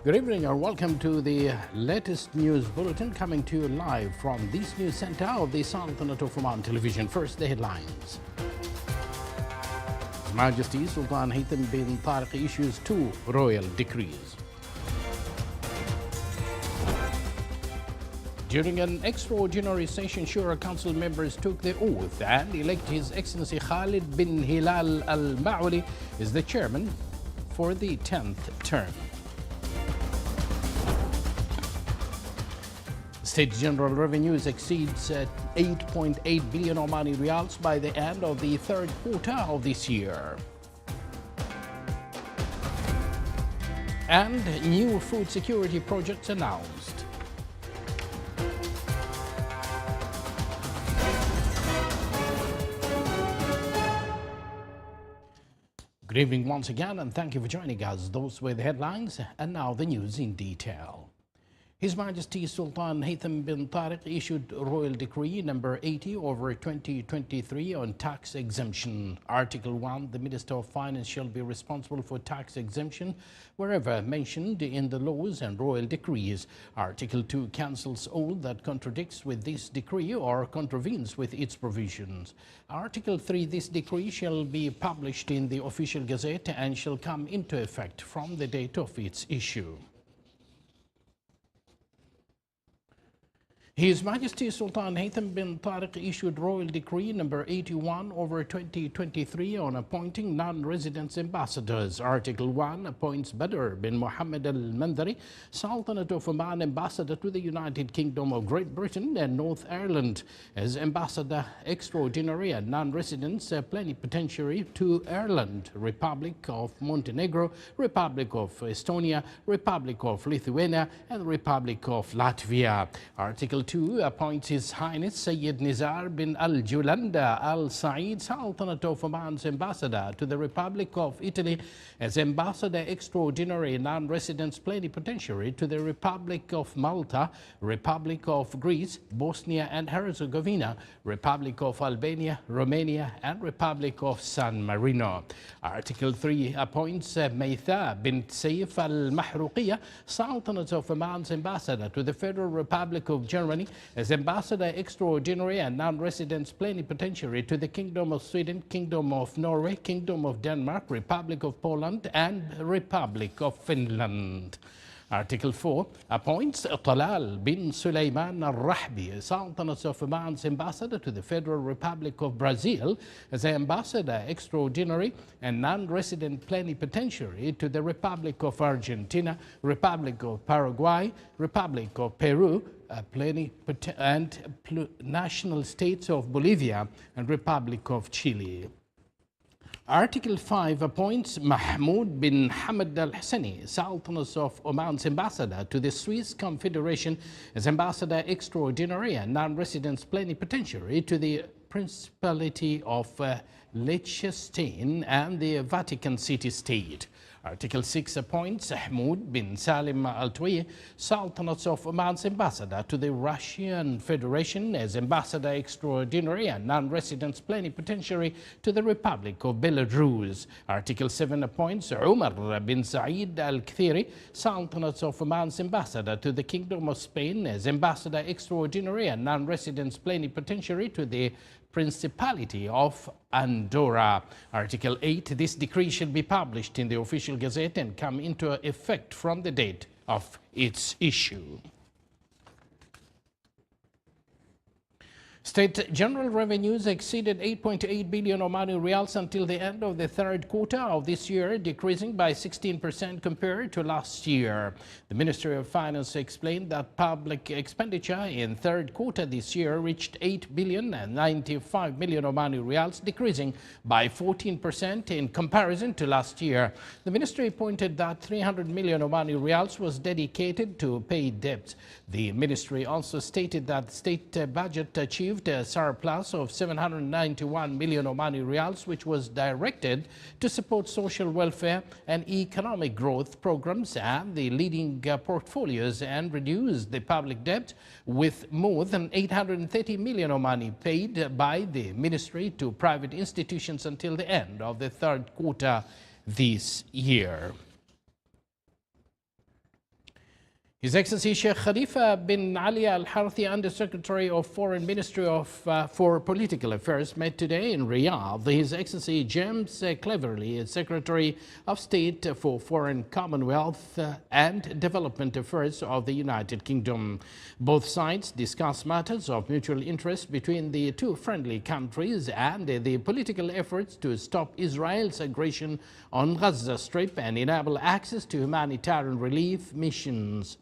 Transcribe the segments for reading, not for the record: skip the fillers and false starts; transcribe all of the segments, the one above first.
Good evening and welcome to the latest news bulletin coming to you live from this news center of the Sultanate of Oman television. First, the headlines. His Majesty Sultan Haytham bin Tariq issues 2 royal decrees. During an extraordinary session, Shura Council members took the oath and elected His Excellency Khalid bin Hilal Al Ma'uli as the chairman for the 10th term. State General Revenues exceeds 8.8 billion Omani Riyals by the end of the third quarter of this year. And new food security projects announced. Good evening once again and thank you for joining us. Those were the headlines and now the news in detail. His Majesty Sultan Haytham bin Tariq issued Royal Decree number 80/2023 on tax exemption. Article 1, the Minister of Finance shall be responsible for tax exemption wherever mentioned in the laws and royal decrees. Article 2 cancels all that contradicts with this decree or contravenes with its provisions. Article 3, this decree shall be published in the official gazette and shall come into effect from the date of its issue. His Majesty Sultan Haytham bin Tariq issued Royal Decree number 81/2023 on appointing non-resident ambassadors. Article 1 appoints Badr bin Muhammad al-Mandari, Sultanate of Oman ambassador to the United Kingdom of Great Britain and North Ireland, as ambassador extraordinary and non-resident plenipotentiary to Ireland, Republic of Montenegro, Republic of Estonia, Republic of Lithuania and Republic of Latvia. Article 2 appoints His Highness Sayyid Nizar bin Al-Julanda Al-Said, Sultanate of Oman's ambassador to the Republic of Italy, as ambassador extraordinary non-resident plenipotentiary to the Republic of Malta, Republic of Greece, Bosnia and Herzegovina, Republic of Albania, Romania and Republic of San Marino. Article 3 appoints Maytha bin Saif Al-Mahruqiyya, Sultanate of Oman's ambassador to the Federal Republic of Germany, as ambassador extraordinary and non-resident plenipotentiary to the Kingdom of Sweden, Kingdom of Norway, Kingdom of Denmark, Republic of Poland and Republic of Finland. Article 4 appoints Talal bin Sulaiman al-Rahbi, Sultanate of Oman's ambassador to the Federal Republic of Brazil, as ambassador extraordinary and non-resident plenipotentiary to the Republic of Argentina, Republic of Paraguay, Republic of Peru, and national states of Bolivia and Republic of Chile. Article 5 appoints Mahmoud bin Hamad al-Hassani, Sultanate of Oman's ambassador to the Swiss Confederation, as ambassador extraordinary and non-resident plenipotentiary to the Principality of Liechtenstein and the Vatican City State. Article 6 appoints Mahmoud bin Salim Al-Twi, Sultanate of Oman's ambassador to the Russian Federation, as ambassador extraordinary and non-resident plenipotentiary to the Republic of Belarus. Article 7 appoints Umar bin Saeed Al-Kthiri, Sultanate of Oman's ambassador to the Kingdom of Spain, as ambassador extraordinary and non-resident plenipotentiary to the Principality of Andorra. Article 8, this decree shall be published in the official gazette and come into effect from the date of its issue. State general revenues exceeded 8.8 billion Omani Riyals until the end of the third quarter of this year, decreasing by 16% compared to last year. The Ministry of Finance explained that public expenditure in third quarter this year reached 8 billion and 95 million Omani Riyals, decreasing by 14% in comparison to last year. The ministry pointed that 300 million Omani Riyals was dedicated to pay debts. The ministry also stated that the state budget achieved a surplus of 791 million Omani Riyals, which was directed to support social welfare and economic growth programs and the leading portfolios, and reduce the public debt, with more than 830 million Omani paid by the ministry to private institutions until the end of the third quarter this year. His Excellency Sheikh Khalifa bin Ali Al Harthi, Under-Secretary of Foreign Ministry for Political Affairs, met today in Riyadh His Excellency James Cleverly, Secretary of State for Foreign Commonwealth and Development Affairs of the United Kingdom. Both sides discussed matters of mutual interest between the two friendly countries and the political efforts to stop Israel's aggression on Gaza Strip and enable access to humanitarian relief missions.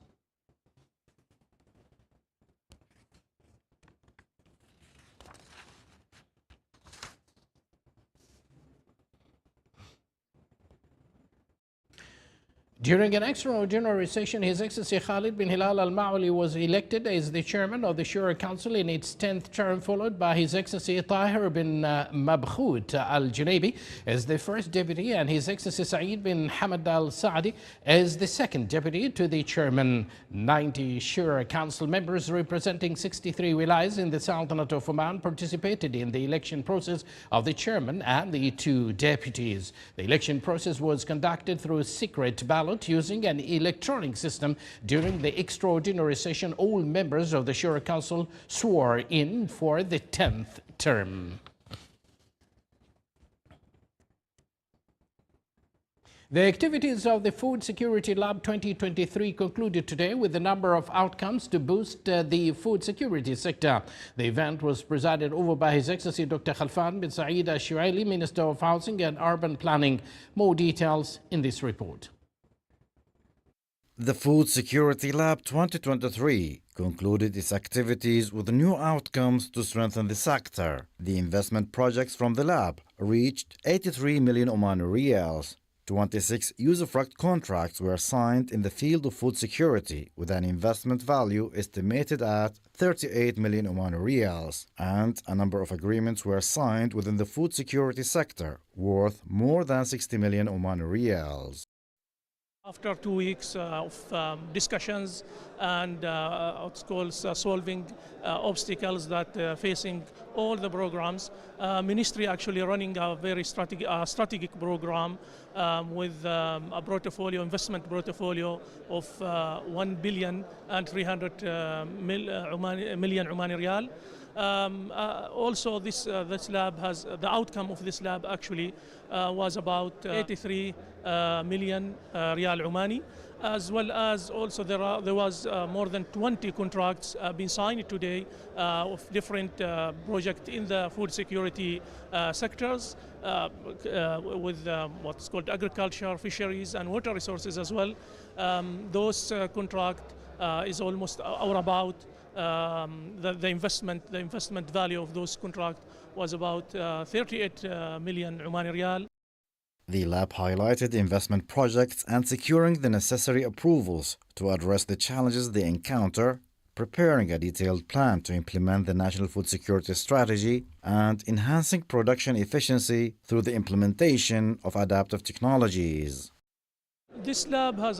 During an extraordinary session, His Excellency Khalid bin Hilal Al Ma'ali was elected as the chairman of the Shura Council in its 10th term, followed by His Excellency Tahir bin Mabkhout Al Junabi as the first deputy and His Excellency Saeed bin Hamad Al Saadi as the second deputy to the chairman. 90 Shura Council members representing 63 wilayas in the Sultanate of Oman participated in the election process of the chairman and the two deputies. The election process was conducted through secret ballot using an electronic system. During the extraordinary session, all members of the Shura Council swore in for the 10th term. The activities of the Food Security Lab 2023 concluded today with a number of outcomes to boost the food security sector. The event was presided over by His Excellency Dr. Khalfan bin Saeed Al-Shuaili, Minister of Housing and Urban Planning. More details in this report. The Food Security Lab 2023 concluded its activities with new outcomes to strengthen the sector. The investment projects from the lab reached 83 million Omani riyals. 26 usufruct contracts were signed in the field of food security with an investment value estimated at 38 million Omani riyals, and a number of agreements were signed within the food security sector worth more than 60 million Omani riyals. After 2 weeks of discussions and what's called solving obstacles that facing all the programs, Ministry actually running a very strategic program with a portfolio, investment portfolio of 1 billion and 300 million Omani riyal. Also, this lab has the outcome of this lab actually was about 83 million riyal Omani, as well as also there was more than 20 contracts being signed today of different projects in the food security sectors with what's called agriculture, fisheries, and water resources as well. Those contracts is almost or about the investment value of those contracts was about 38 million Omani riyal. The lab highlighted investment projects and securing the necessary approvals to address the challenges they encounter, preparing a detailed plan to implement the National Food Security Strategy, and enhancing production efficiency through the implementation of adaptive technologies. This lab has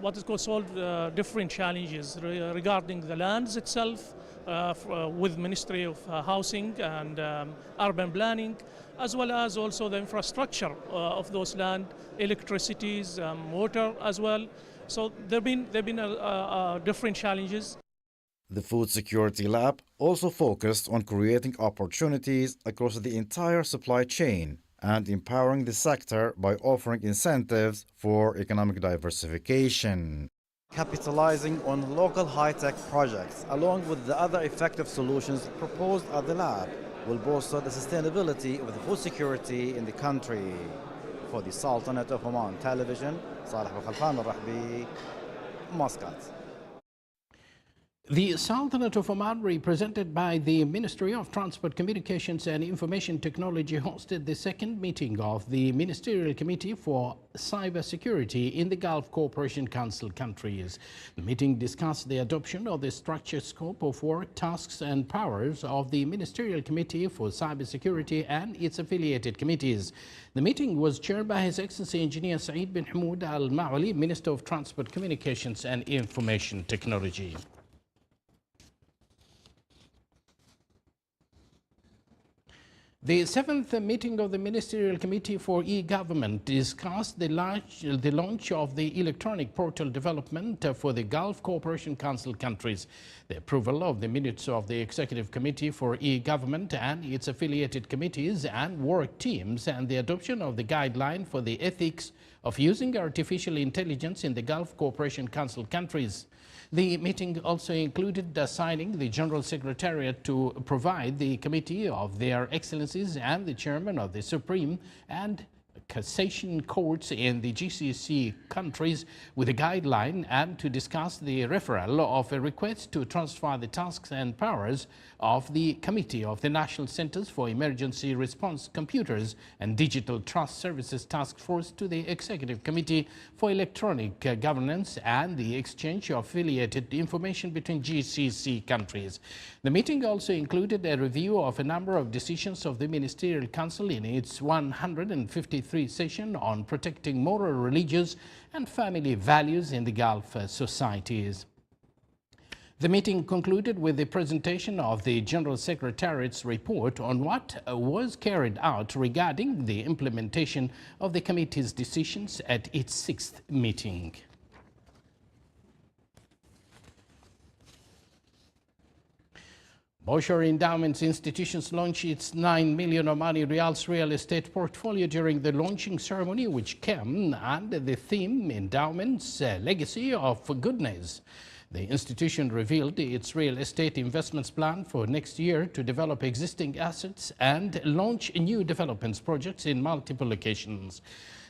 what is called solved different challenges regarding the lands itself with Ministry of Housing and Urban Planning, as well as also the infrastructure of those land, electricities, water as well. So there've been different challenges. The Food Security Lab also focused on creating opportunities across the entire supply chain and empowering the sector by offering incentives for economic diversification. Capitalizing on local high-tech projects, along with the other effective solutions proposed at the lab, will bolster the sustainability of the food security in the country. For the Sultanate of Oman Television, Salih bin Khalfan Al-Rahbi, Muscat. The Sultanate of Oman, represented by the Ministry of Transport, Communications and Information Technology, hosted the second meeting of the Ministerial Committee for Cybersecurity in the Gulf Cooperation Council countries. The meeting discussed the adoption of the structured scope of work, tasks and powers of the Ministerial Committee for Cybersecurity and its affiliated committees. The meeting was chaired by His Excellency Engineer Saeed bin Hamad Al Ma'ali, Minister of Transport, Communications and Information Technology. The seventh meeting of the Ministerial Committee for E-Government discussed the launch of the electronic portal development for the Gulf Cooperation Council countries, the approval of the minutes of the Executive Committee for E-Government and its affiliated committees and work teams, and the adoption of the guideline for the ethics of using artificial intelligence in the Gulf Cooperation Council countries. The meeting also included assigning the General Secretariat to provide the Committee of Their Excellencies and the Chairman of the Supreme and Cassation Courts in the GCC countries with a guideline, and to discuss the referral of a request to transfer the tasks and powers of the Committee of the National Centers for Emergency Response Computers and Digital Trust Services Task Force to the Executive Committee for Electronic Governance and the exchange of affiliated information between GCC countries. The meeting also included a review of a number of decisions of the Ministerial Council in its 153 session on protecting moral, religious and family values in the Gulf societies. The meeting concluded with the presentation of the General Secretariat's report on what was carried out regarding the implementation of the committee's decisions at its sixth meeting. Bosher Endowments Institutions launched its 9 million Omani Riyals real estate portfolio during the launching ceremony, which came under the theme Endowments, Legacy of Goodness. The institution revealed its real estate investments plan for next year to develop existing assets and launch new development projects in multiple locations.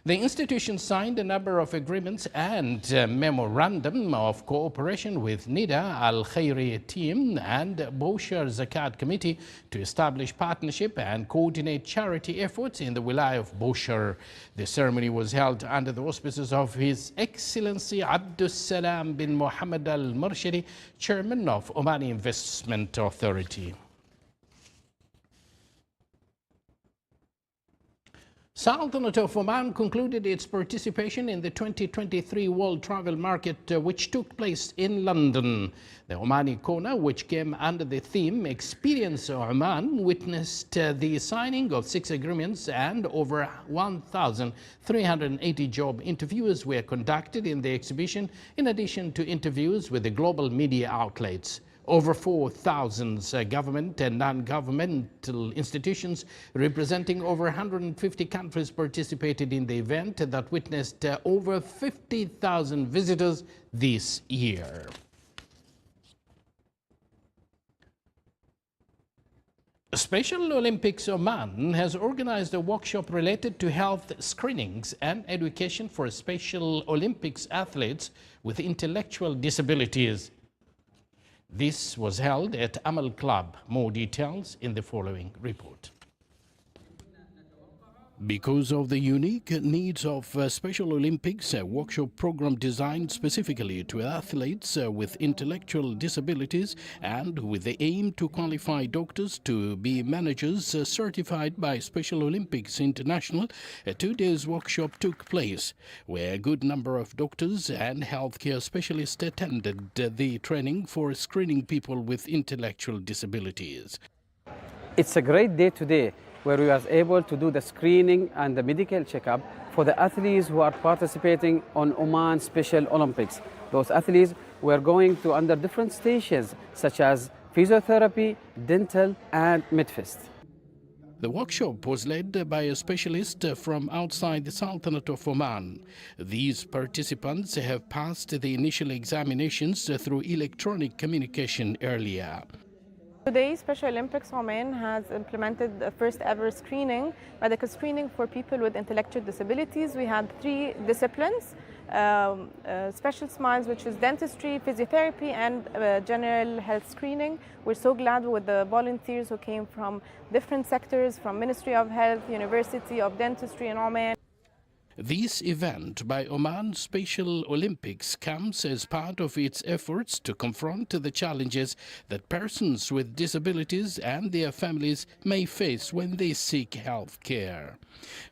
The institution signed a number of agreements and memorandum of cooperation with NIDA Al Khairi team and Bosher Zakat Committee to establish partnership and coordinate charity efforts in the Wilayah of Bosher. The ceremony was held under the auspices of His Excellency Abdus Salam bin Mohammed Al Murshidi, Chairman of Omani Investment Authority. Sultanate of Oman concluded its participation in the 2023 World Travel Market, which took place in London. The Omani corner, which came under the theme Experience Oman, witnessed the signing of 6 agreements, and over 1,380 job interviews were conducted in the exhibition, in addition to interviews with the global media outlets. Over 4,000 government and non-governmental institutions representing over 150 countries participated in the event that witnessed over 50,000 visitors this year. Special Olympics Oman has organized a workshop related to health screenings and education for Special Olympics athletes with intellectual disabilities. This was held at Amal Club. More details in the following report. Because of the unique needs of Special Olympics, a workshop program designed specifically to athletes with intellectual disabilities and with the aim to qualify doctors to be managers certified by Special Olympics International, a 2-day workshop took place, where a good number of doctors and healthcare specialists attended the training for screening people with intellectual disabilities. It's a great day today, where we are able to do the screening and the medical checkup for the athletes who are participating on Oman Special Olympics. Those athletes were going to under different stages, such as physiotherapy, dental, and midfist. The workshop was led by a specialist from outside the Sultanate of Oman. These participants have passed the initial examinations through electronic communication earlier. Today, Special Olympics Oman has implemented the first ever screening, medical screening for people with intellectual disabilities. We had 3 disciplines, special smiles, which is dentistry, physiotherapy, and general health screening. We're so glad with the volunteers who came from different sectors, from Ministry of Health, University of Dentistry in Oman. This event by Oman Special Olympics comes as part of its efforts to confront the challenges that persons with disabilities and their families may face when they seek health care.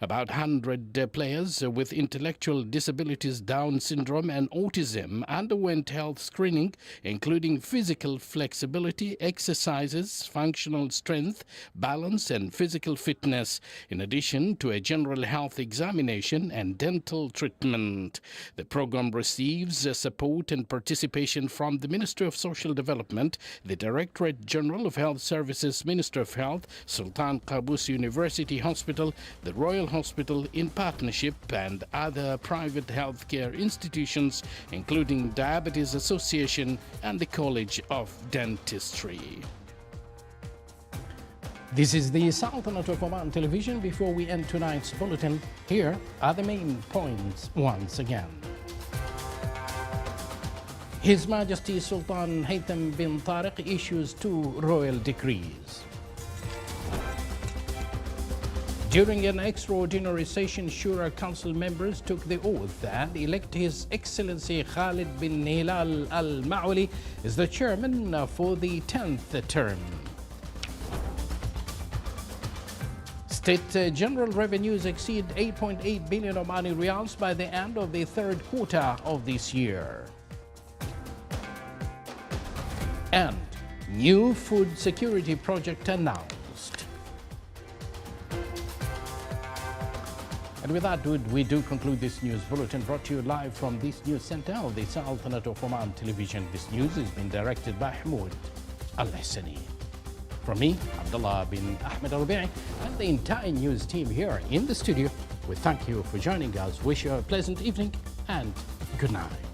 About 100 players with intellectual disabilities, Down syndrome and autism underwent health screening, including physical flexibility, exercises, functional strength, balance and physical fitness, in addition to a general health examination and dental treatment. The program receives support and participation from the Ministry of Social Development, the Directorate General of Health Services, Minister of Health, Sultan Qaboos University Hospital, the Royal Hospital in partnership, and other private healthcare institutions, including Diabetes Association and the College of Dentistry. This is the Sultanate of Oman television. Before we end tonight's bulletin, here are the main points once again. His Majesty Sultan Haytham bin Tariq issues 2 royal decrees. During an extraordinary session, Shura Council members took the oath and elect His Excellency Khalid bin Hilal Al Ma'uli as the chairman for the 10th term. State general revenues exceed 8.8 billion Omani Riyals by the end of the 3rd quarter of this year. And new food security project announced. And with that, we do conclude this news bulletin brought to you live from this news center of the Sultanate of Oman television. This news has been directed by Hamoud Al-Hassani. From me, Abdullah bin Ahmed Al-Rabi'i, and the entire news team here in the studio, we thank you for joining us, wish you a pleasant evening and good night.